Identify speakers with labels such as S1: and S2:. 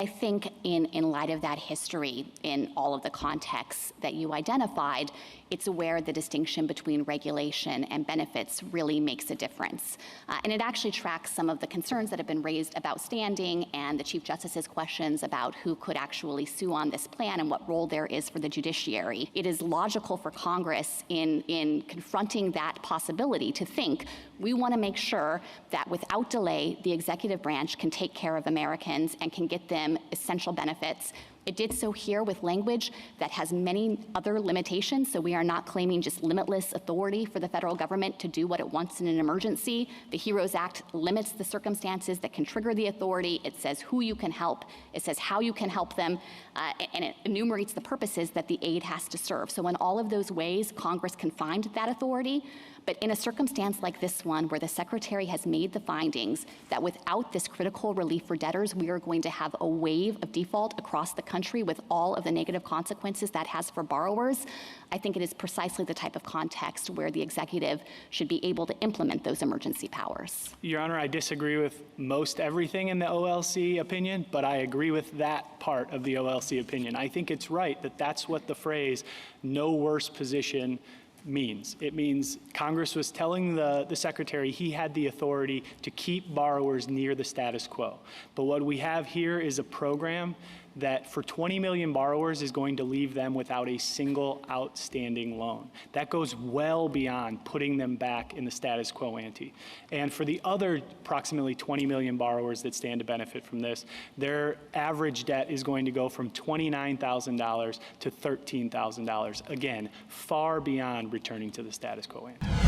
S1: I think in light of that history, in all of the contexts that you identified, it's where the distinction between regulation and benefits really makes a difference. And it actually tracks some of the concerns that have been raised about standing and the Chief Justice's questions about who could actually sue on this plan and what role there is for the judiciary. It is logical for Congress in confronting that possibility to think we want to make sure that without delay, the executive branch can take care of Americans and can get them essential benefits. It did so here with language that has many other limitations, so we are not claiming just limitless authority for the federal government to do what it wants in an emergency. The HEROES Act limits the circumstances that can trigger the authority. It says who you can help. It says how you can help them, and it enumerates the purposes that the aid has to serve. So in all of those ways, Congress confined that authority. But in a circumstance like this one, where the Secretary has made the findings that without this critical relief for debtors, we are going to have a wave of default across the country with all of the negative consequences that has for borrowers, I think it is precisely the type of context where the executive should be able to implement those emergency powers.
S2: Your Honor, I disagree with most everything in the OLC opinion, but I agree with that part of the OLC opinion. I think it's right that that's what the phrase "no worse position" means. It means Congress was telling the Secretary he had the authority to keep borrowers near the status quo. But what we have here is a program that for 20 million borrowers is going to leave them without a single outstanding loan. That goes well beyond putting them back in the status quo ante. And for the other approximately 20 million borrowers that stand to benefit from this, their average debt is going to go from $29,000 to $13,000. Again, far beyond returning to the status quo ante.